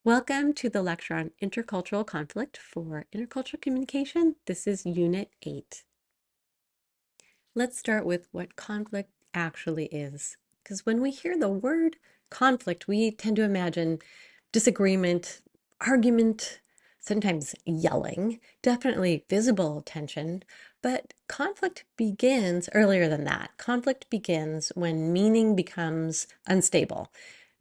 Welcome to the lecture on intercultural conflict for intercultural communication. This is Unit 8. Let's start with what conflict actually is. Because when we hear the word conflict, we tend to imagine disagreement, argument, sometimes yelling, definitely visible tension, but conflict begins earlier than that. Conflict begins when meaning becomes unstable.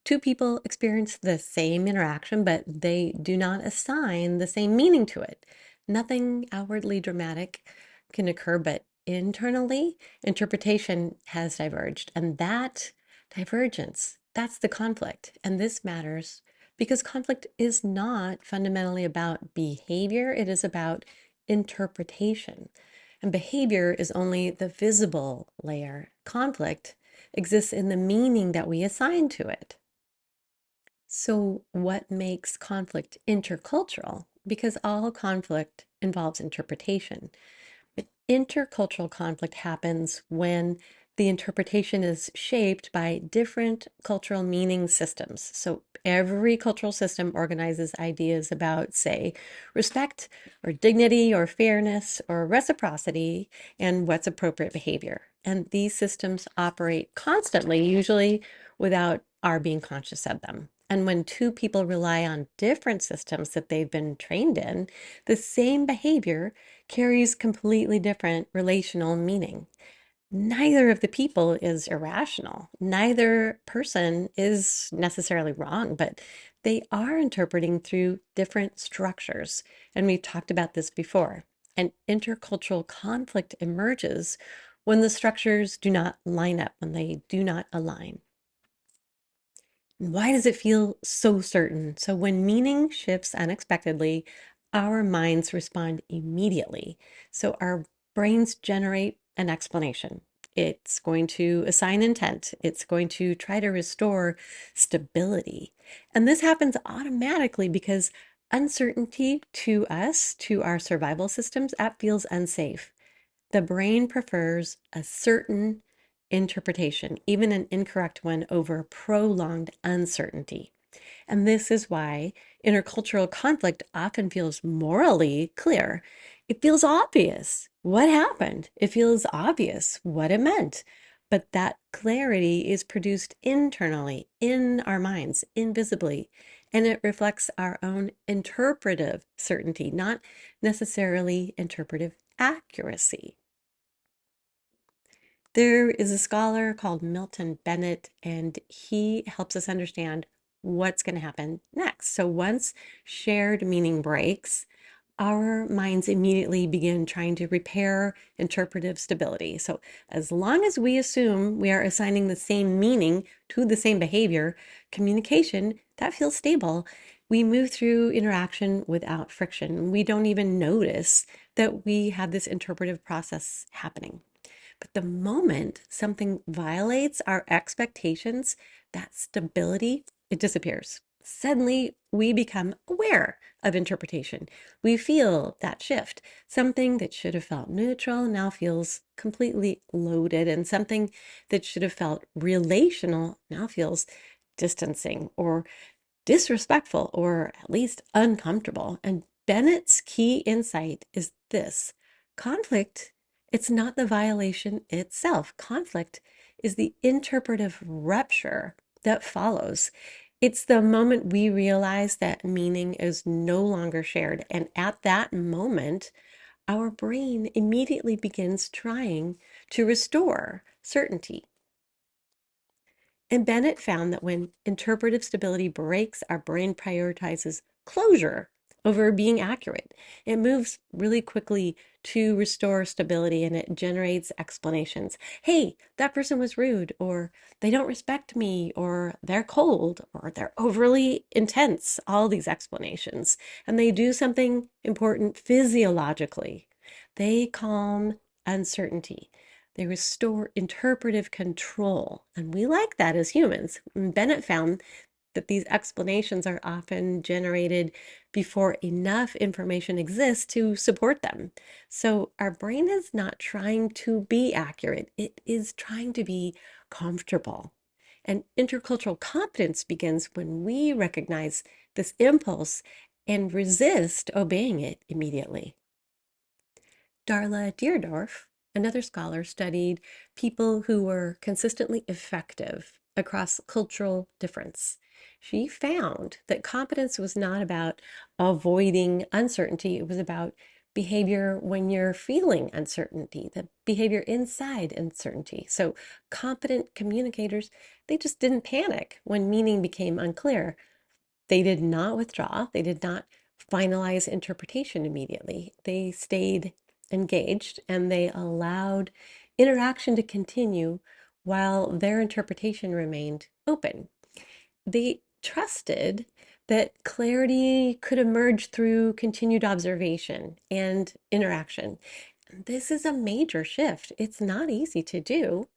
Two people experience the same interaction, but they do not assign the same meaning to it. Nothing outwardly dramatic can occur, but internally, interpretation has diverged. And that divergence, that's the conflict. And this matters because conflict is not fundamentally about behavior, it is about interpretation. And behavior is only the visible layer. Conflict exists in the meaning that we assign to it. So, what makes conflict intercultural? Because all conflict involves interpretation. But intercultural conflict happens when the interpretation is shaped by different cultural meaning systems. So every cultural system organizes ideas about, say, respect or dignity or fairness or reciprocity and what's appropriate behavior. And these systems operate constantly, usually without our being conscious of them. And when two people rely on different systems that they've been trained in, the same behavior carries completely different relational meaning. Neither of the people is irrational. Neither person is necessarily wrong, but they are interpreting through different structures. And we've talked about this before. And intercultural conflict emerges when the structures do not line up, when they do not align. Why does it feel so certain? So when meaning shifts unexpectedly, our minds respond immediately. So our brains generate an explanation. It's going to assign intent. It's going to try to restore stability. And this happens automatically because uncertainty to us, to our survival systems, that feels unsafe. The brain prefers a certain interpretation, even an incorrect one, over prolonged uncertainty. And this is why intercultural conflict often feels morally clear. It feels obvious what happened. It feels obvious what it meant. But that clarity is produced internally, in our minds, invisibly, and it reflects our own interpretive certainty, not necessarily interpretive accuracy. There is a scholar called Milton Bennett, and he helps us understand what's going to happen next. So once shared meaning breaks, our minds immediately begin trying to repair interpretive stability. So as long as we assume we are assigning the same meaning to the same behavior, communication, that feels stable. We move through interaction without friction. We don't even notice that we have this interpretive process happening. But the moment something violates our expectations, that stability, it disappears. Suddenly, we become aware of interpretation. We feel that shift. Something that should have felt neutral now feels completely loaded, and something that should have felt relational now feels distancing or disrespectful or at least uncomfortable. And Bennett's key insight is this: conflict, it's not the violation itself. Conflict is the interpretive rupture that follows. It's the moment we realize that meaning is no longer shared. And at that moment, our brain immediately begins trying to restore certainty. And Bennett found that when interpretive stability breaks, our brain prioritizes closure over being accurate. It moves really quickly to restore stability and it generates explanations. Hey, that person was rude, or they don't respect me, or they're cold, or they're overly intense. All these explanations. And they do something important physiologically. They calm uncertainty. They restore interpretive control. And we like that as humans. And Bennett found that these explanations are often generated before enough information exists to support them. So our brain is not trying to be accurate, it is trying to be comfortable. And intercultural competence begins when we recognize this impulse and resist obeying it immediately. Darla Deerdorf, another scholar, studied people who were consistently effective across cultural difference. She found that competence was not about avoiding uncertainty, it was about behavior when you're feeling uncertainty, the behavior inside uncertainty. So, competent communicators, they just didn't panic when meaning became unclear. They did not withdraw. They did not finalize interpretation immediately. They stayed engaged and they allowed interaction to continue while their interpretation remained open. They trusted that clarity could emerge through continued observation and interaction. This is a major shift. It's not easy to do.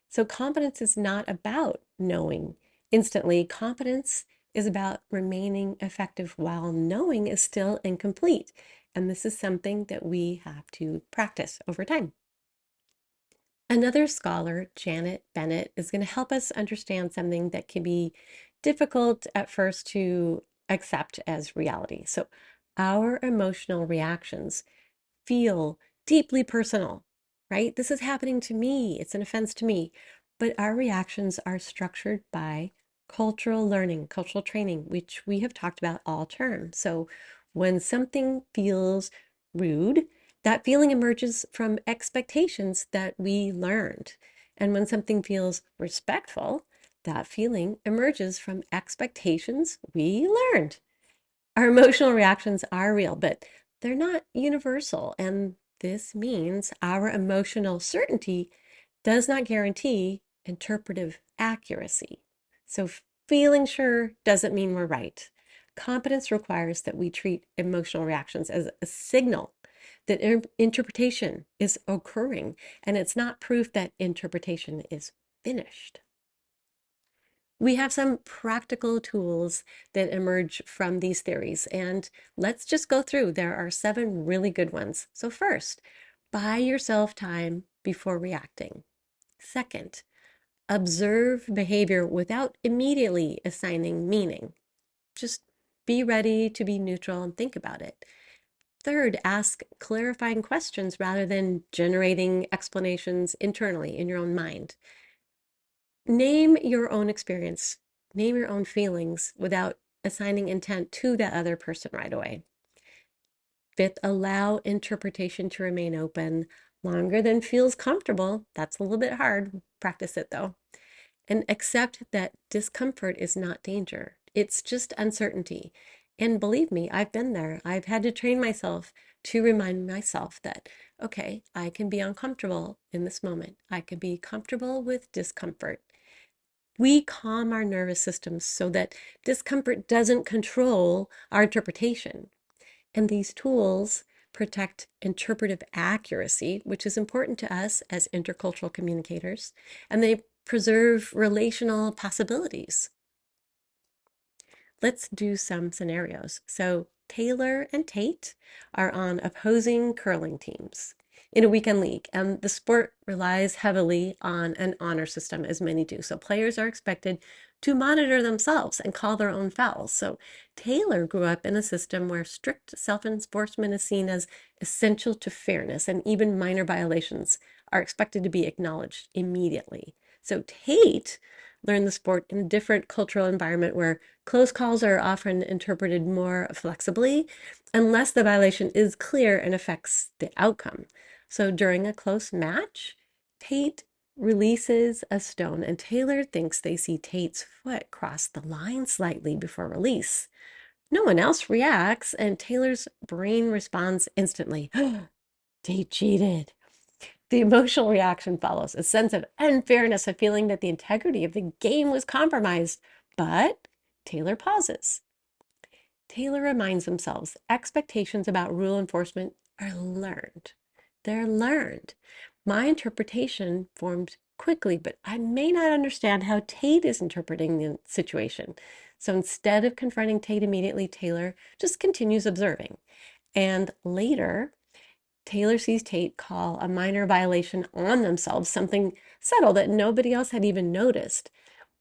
So competence is not about knowing instantly. Competence is about remaining effective while knowing is still incomplete. And this is something that we have to practice over time. Another scholar, Janet Bennett, is going to help us understand something that can be difficult at first to accept as reality. So, our emotional reactions feel deeply personal, right? This is happening to me. It's an offense to me. But our reactions are structured by cultural learning, cultural training, which we have talked about all term. So when something feels rude, that feeling emerges from expectations that we learned. And when something feels respectful, that feeling emerges from expectations we learned. Our emotional reactions are real, but they're not universal. And this means our emotional certainty does not guarantee interpretive accuracy. So, feeling sure doesn't mean we're right. Competence requires that we treat emotional reactions as a signal that interpretation is occurring, and it's not proof that interpretation is finished. We have some practical tools that emerge from these theories, and let's just go through. There are 7 really good ones. So, first, buy yourself time before reacting. Second, observe behavior without immediately assigning meaning. Just be ready to be neutral and think about it. Third, ask clarifying questions rather than generating explanations internally in your own mind. Name your own experience, name your own feelings without assigning intent to that other person right away. Fifth, allow interpretation to remain open longer than feels comfortable. That's a little bit hard. Practice it though. And accept that discomfort is not danger. It's just uncertainty. And believe me, I've been there. I've had to train myself to remind myself that, okay, I can be uncomfortable in this moment. I can be comfortable with discomfort. We calm our nervous systems so that discomfort doesn't control our interpretation. And these tools protect interpretive accuracy, which is important to us as intercultural communicators, and they preserve relational possibilities. Let's do some scenarios. So Taylor and Tate are on opposing curling teams in a weekend league, and the sport relies heavily on an honor system, as many do. So players are expected to monitor themselves and call their own fouls. So Taylor grew up in a system where strict self-enforcement is seen as essential to fairness, and even minor violations are expected to be acknowledged immediately. So Tate learned the sport in a different cultural environment where close calls are often interpreted more flexibly unless the violation is clear and affects the outcome. So during a close match, Tate releases a stone, and Taylor thinks they see Tate's foot cross the line slightly before release. No one else reacts, and Taylor's brain responds instantly. Tate cheated. The emotional reaction follows a sense of unfairness, a feeling that the integrity of the game was compromised. But Taylor pauses. Taylor reminds themselves expectations about rule enforcement are learned. They're learned. My interpretation formed quickly, but I may not understand how Tate is interpreting the situation. So instead of confronting Tate immediately, Taylor just continues observing. And later, Taylor sees Tate call a minor violation on themselves, something subtle that nobody else had even noticed.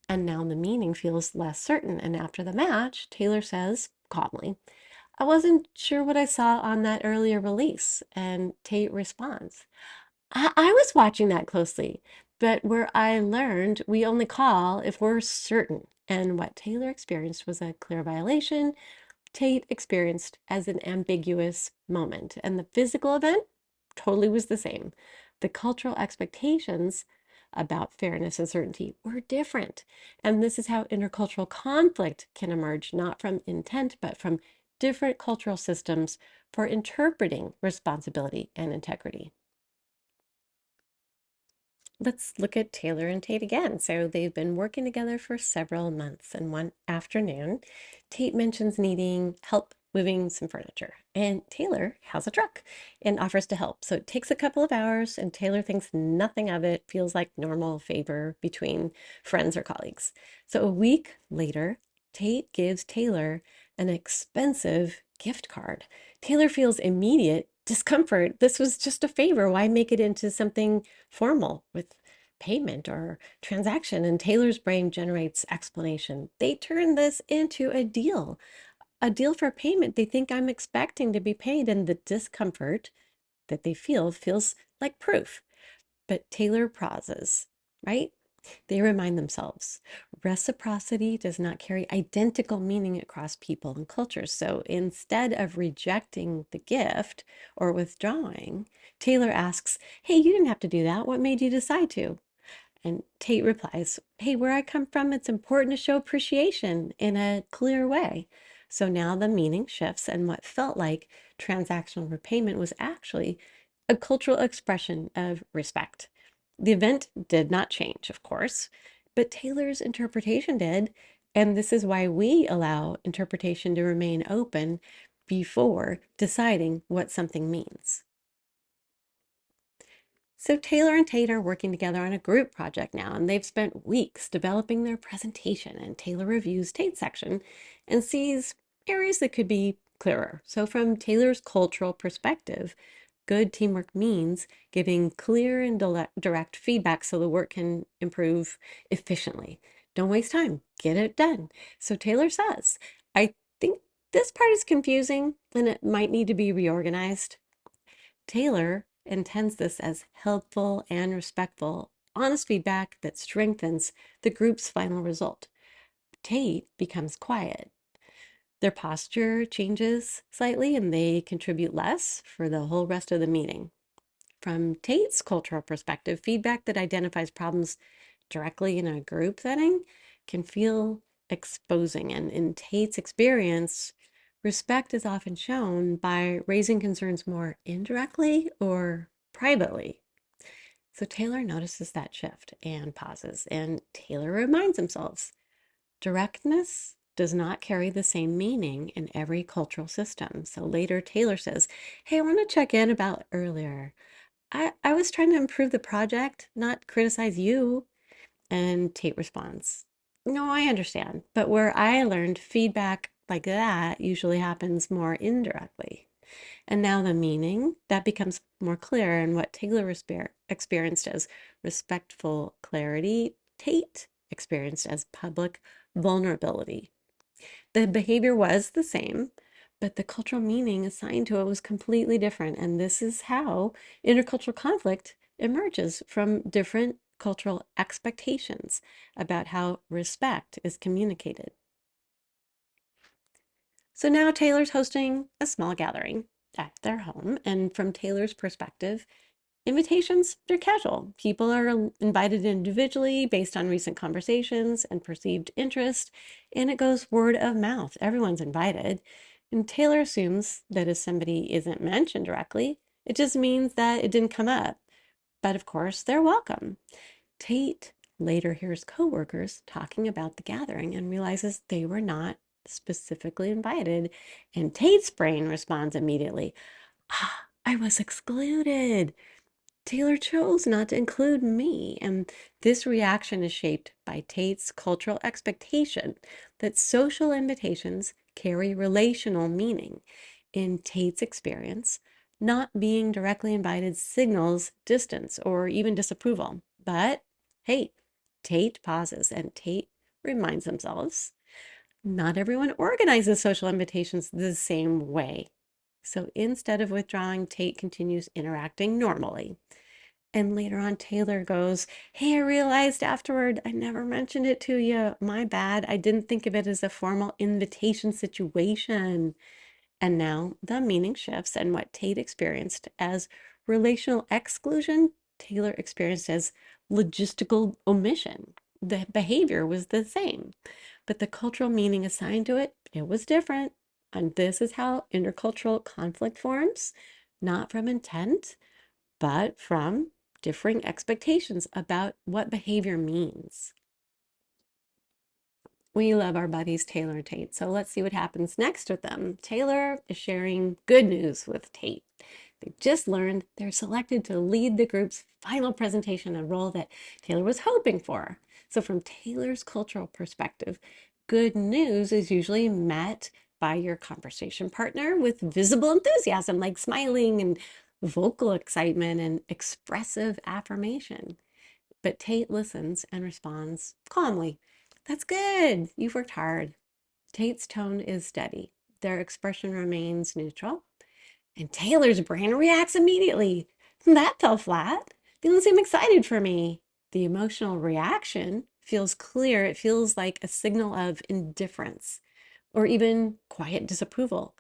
And now the meaning feels less certain. And after the match, Taylor says calmly, I wasn't sure what I saw on that earlier release. And Tate responds, I was watching that closely, but where I learned we only call if we're certain. And what Taylor experienced was a clear violation. Tate experienced as an ambiguous moment, and the physical event totally was the same. The cultural expectations about fairness and certainty were different. And this is how intercultural conflict can emerge, not from intent, but from different cultural systems for interpreting responsibility and integrity. Let's look at Taylor and Tate again. So they've been working together for several months, and one afternoon, Tate mentions needing help moving some furniture, and Taylor has a truck and offers to help. So it takes a couple of hours, and Taylor thinks nothing of it, feels like normal favor between friends or colleagues. So a week later, Tate gives Taylor an expensive gift card. Taylor feels immediate discomfort. This was just a favor. Why make it into something formal with payment or transaction? And Taylor's brain generates explanation. They turn this into a deal for payment. They think I'm expecting to be paid, and the discomfort that they feel feels like proof. But Taylor pauses, right? They remind themselves reciprocity does not carry identical meaning across people and cultures. So instead of rejecting the gift or withdrawing, Taylor asks, hey, you didn't have to do that. What made you decide to? And Tate replies, hey, where I come from, it's important to show appreciation in a clear way. So now the meaning shifts, and what felt like transactional repayment was actually a cultural expression of respect. The event did not change, of course, but Taylor's interpretation did. And this is why we allow interpretation to remain open before deciding what something means. So Taylor and Tate are working together on a group project now, and they've spent weeks developing their presentation. And Taylor reviews Tate's section and sees areas that could be clearer. So from Taylor's cultural perspective, good teamwork means giving clear and direct feedback so the work can improve efficiently. Don't waste time, get it done. So Taylor says, I think this part is confusing and it might need to be reorganized. Taylor intends this as helpful and respectful, honest feedback that strengthens the group's final result. Tate becomes quiet. Their posture changes slightly and they contribute less for the whole rest of the meeting. From Tate's cultural perspective, feedback that identifies problems directly in a group setting can feel exposing. And in Tate's experience, respect is often shown by raising concerns more indirectly or privately. So Taylor notices that shift and pauses, and Taylor reminds himself directness does not carry the same meaning in every cultural system. So later, Taylor says, hey, I want to check in about earlier. I was trying to improve the project, not criticize you. And Tate responds, no, I understand. But where I learned feedback like that usually happens more indirectly. And now the meaning that becomes more clear, and what Taylor experienced as respectful clarity, Tate experienced as public vulnerability. The behavior was the same, but the cultural meaning assigned to it was completely different. And this is how intercultural conflict emerges from different cultural expectations about how respect is communicated. So now Taylor's hosting a small gathering at their home. And from Taylor's perspective, invitations, they're casual. People are invited individually based on recent conversations and perceived interest, and it goes word of mouth. Everyone's invited. And Taylor assumes that if somebody isn't mentioned directly, it just means that it didn't come up. But of course, they're welcome. Tate later hears coworkers talking about the gathering and realizes they were not specifically invited. And Tate's brain responds immediately, ah, I was excluded. Taylor chose not to include me. And this reaction is shaped by Tate's cultural expectation that social invitations carry relational meaning. In Tate's experience, not being directly invited signals distance or even disapproval. But hey, Tate pauses and Tate reminds themselves not everyone organizes social invitations the same way. So instead of withdrawing, Tate continues interacting normally. And later on, Taylor goes, "Hey, I realized afterward I never mentioned it to you. My bad. I didn't think of it as a formal invitation situation." And now the meaning shifts, and what Tate experienced as relational exclusion, Taylor experienced as logistical omission. The behavior was the same, but the cultural meaning assigned to it, it was different. And this is how intercultural conflict forms, not from intent, but from differing expectations about what behavior means. We love our buddies Taylor and Tate, so let's see what happens next with them. Taylor is sharing good news with Tate. They just learned they're selected to lead the group's final presentation, a role that Taylor was hoping for. So from Taylor's cultural perspective, good news is usually met by your conversation partner with visible enthusiasm, like smiling and vocal excitement and expressive affirmation. But Tate listens and responds calmly. "That's good. You've worked hard." Tate's tone is steady. Their expression remains neutral. And Taylor's brain reacts immediately. "That fell flat. They don't seem excited for me." The emotional reaction feels clear. It feels like a signal of indifference or even quiet disapproval.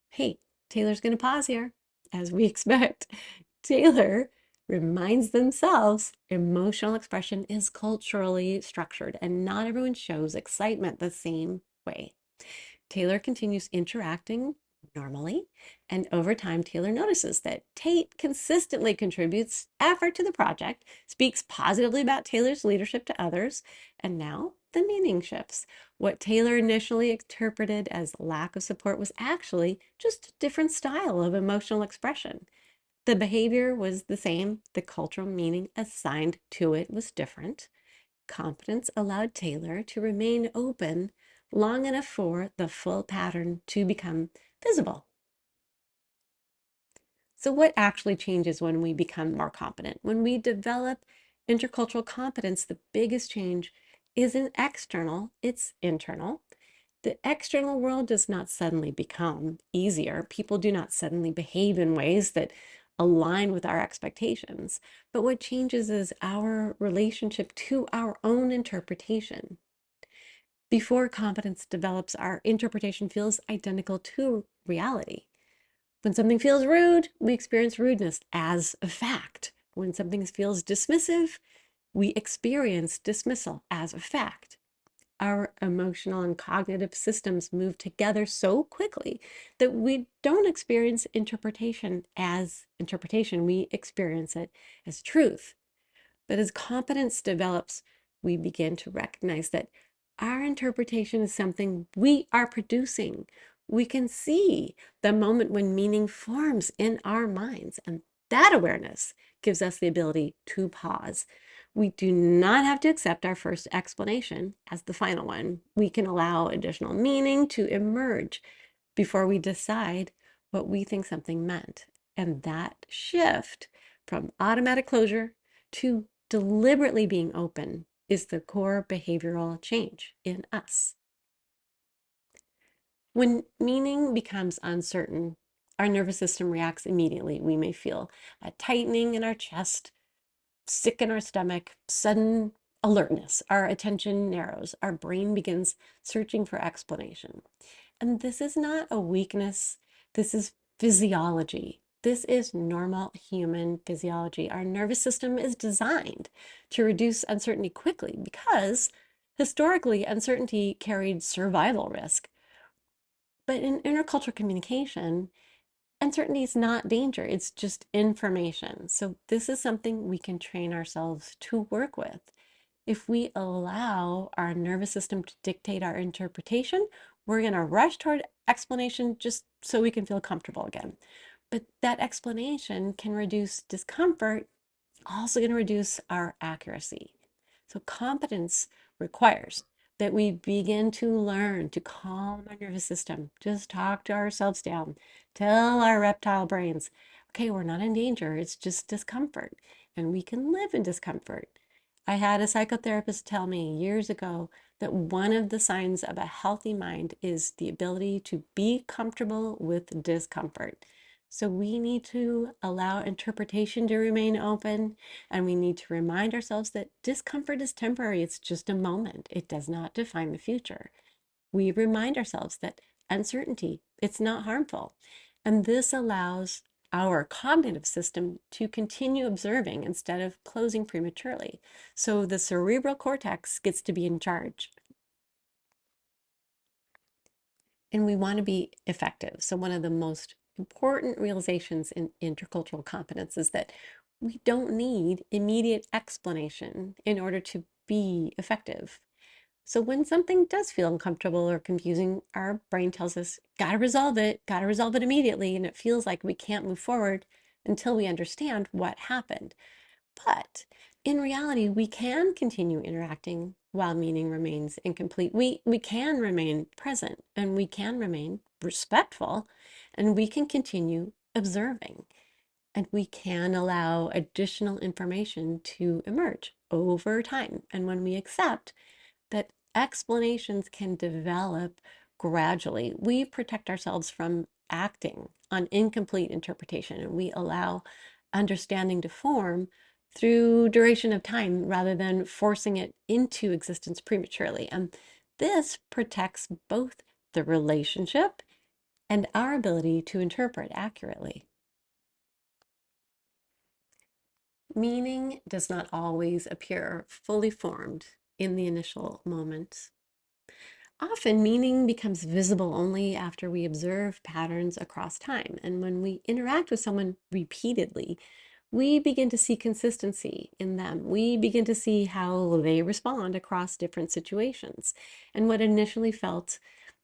Hey, Taylor's going to pause here, as we expect. Taylor reminds themselves emotional expression is culturally structured and not everyone shows excitement the same way. Taylor continues interacting normally, and over time, Taylor notices that Tate consistently contributes effort to the project, speaks positively about Taylor's leadership to others, and now the meaning shifts. What Taylor initially interpreted as lack of support was actually just a different style of emotional expression. The behavior was the same, the cultural meaning assigned to it was different. Confidence allowed Taylor to remain open long enough for the full pattern to become visible. So, what actually changes when we become more competent? When we develop intercultural competence, the biggest change isn't external, it's internal. The external world does not suddenly become easier. People do not suddenly behave in ways that align with our expectations. But what changes is our relationship to our own interpretation. Before competence develops, our interpretation feels identical to reality. When something feels rude, we experience rudeness as a fact. When something feels dismissive, we experience dismissal as a fact. Our emotional and cognitive systems move together so quickly that we don't experience interpretation as interpretation, we experience it as truth. But as competence develops, we begin to recognize that our interpretation is something we are producing. We can see the moment when meaning forms in our minds, and that awareness gives us the ability to pause. We do not have to accept our first explanation as the final one. We can allow additional meaning to emerge before we decide what we think something meant. And that shift from automatic closure to deliberately being open is the core behavioral change in us. When meaning becomes uncertain, our nervous system reacts immediately. We may feel a tightening in our chest, sick in our stomach, sudden alertness. Our attention narrows. Our brain begins searching for explanation. And this is not a weakness. This is physiology. This is normal human physiology. Our nervous system is designed to reduce uncertainty quickly because historically uncertainty carried survival risk. But in intercultural communication, uncertainty is not danger, it's just information. So this is something we can train ourselves to work with. If we allow our nervous system to dictate our interpretation, we're going to rush toward explanation just so we can feel comfortable again. But that explanation can reduce discomfort, also going to reduce our accuracy. So competence requires that we begin to learn to calm our nervous system. Just talk to ourselves down. Tell our reptile brains, okay, we're not in danger. It's just discomfort. And we can live in discomfort. I had a psychotherapist tell me years ago that one of the signs of a healthy mind is the ability to be comfortable with discomfort. So we need to allow interpretation to remain open, and we need to remind ourselves that discomfort is temporary. It's just a moment. It does not define the future. We remind ourselves that uncertainty, it's not harmful. And this allows our cognitive system to continue observing instead of closing prematurely. So the cerebral cortex gets to be in charge. And we want to be effective. So one of the most important realizations in intercultural competence is that we don't need immediate explanation in order to be effective. So when something does feel uncomfortable or confusing, our brain tells us, gotta resolve it immediately. And it feels like we can't move forward until we understand what happened. But in reality, we can continue interacting while meaning remains incomplete. We can remain present and we can remain respectful and we can continue observing and we can allow additional information to emerge over time. And when we accept that explanations can develop gradually, we protect ourselves from acting on incomplete interpretation and we allow understanding to form through duration of time rather than forcing it into existence prematurely. And this protects both the relationship and our ability to interpret accurately. Meaning does not always appear fully formed in the initial moment. Often, meaning becomes visible only after we observe patterns across time. And when we interact with someone repeatedly, we begin to see consistency in them. We begin to see how they respond across different situations. And what initially felt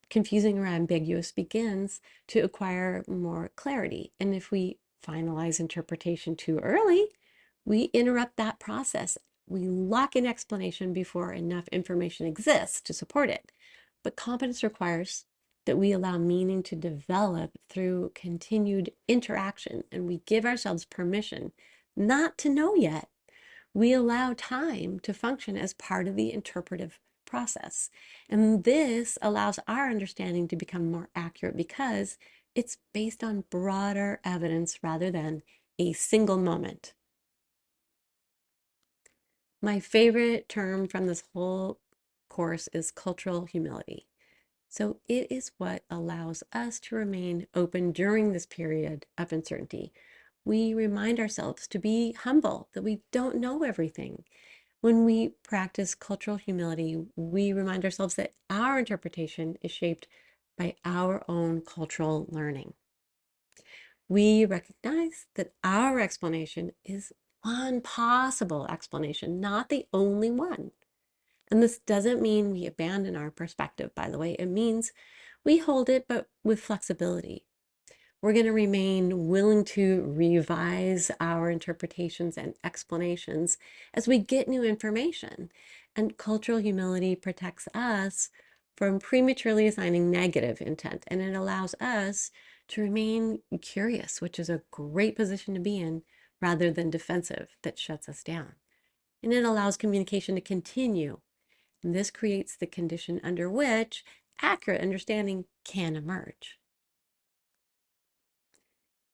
confusing or ambiguous begins to acquire more clarity. And if we finalize interpretation too early, we interrupt that process. We lock in explanation before enough information exists to support it. But competence requires that we allow meaning to develop through continued interaction and we give ourselves permission not to know yet. We allow time to function as part of the interpretive process. And this allows our understanding to become more accurate because it's based on broader evidence rather than a single moment. My favorite term from this whole course is cultural humility. So it is what allows us to remain open during this period of uncertainty. We remind ourselves to be humble, that we don't know everything. When we practice cultural humility, we remind ourselves that our interpretation is shaped by our own cultural learning. We recognize that our explanation is one possible explanation, not the only one. And this doesn't mean we abandon our perspective, by the way. It means we hold it, but with flexibility. We're going to remain willing to revise our interpretations and explanations as we get new information. And cultural humility protects us from prematurely assigning negative intent, and it allows us to remain curious, which is a great position to be in, rather than defensive that shuts us down. And it allows communication to continue. And this creates the condition under which accurate understanding can emerge.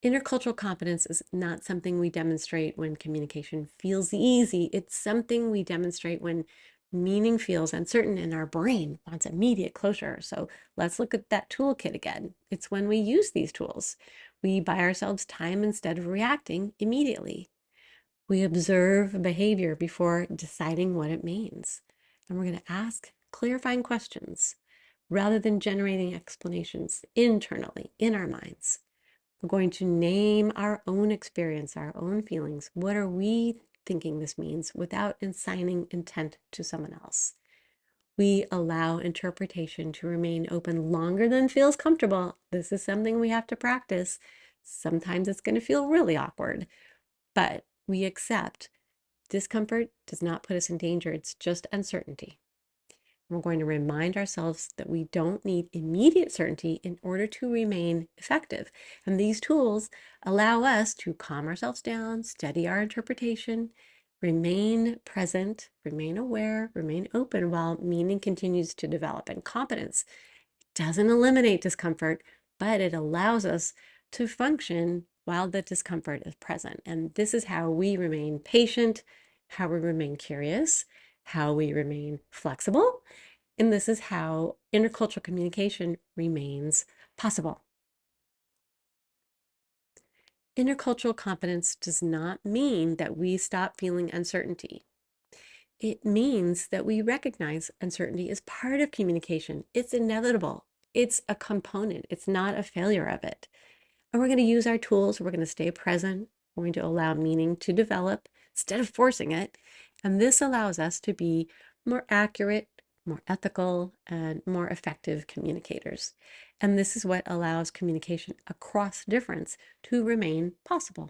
Intercultural competence is not something we demonstrate when communication feels easy. It's something we demonstrate when meaning feels uncertain and our brain wants immediate closure. So let's look at that toolkit again. It's when we use these tools. We buy ourselves time instead of reacting immediately. We observe behavior before deciding what it means. And we're going to ask clarifying questions rather than generating explanations internally in our minds. We're going to name our own experience, our own feelings. What are we thinking this means without assigning intent to someone else? We allow interpretation to remain open longer than feels comfortable. This is something we have to practice. Sometimes it's going to feel really awkward, but we accept discomfort does not put us in danger. It's just uncertainty. We're going to remind ourselves that we don't need immediate certainty in order to remain effective. And these tools allow us to calm ourselves down, steady our interpretation, Remain present, remain aware, remain open while meaning continues to develop. And competence doesn't eliminate discomfort, but it allows us to function while the discomfort is present. And this is how we remain patient, how we remain curious, how we remain flexible. And this is how intercultural communication remains possible. Intercultural competence does not mean that we stop feeling uncertainty. It means that we recognize uncertainty as part of communication. It's inevitable. It's a component. It's not a failure of it. And we're going to use our tools. We're going to stay present. We're going to allow meaning to develop instead of forcing it. And this allows us to be more accurate, more ethical, and more effective communicators. And this is what allows communication across difference to remain possible.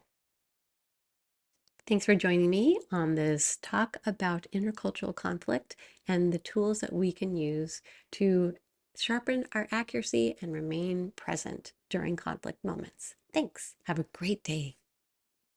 Thanks for joining me on this talk about intercultural conflict and the tools that we can use to sharpen our accuracy and remain present during conflict moments. Thanks. Have a great day.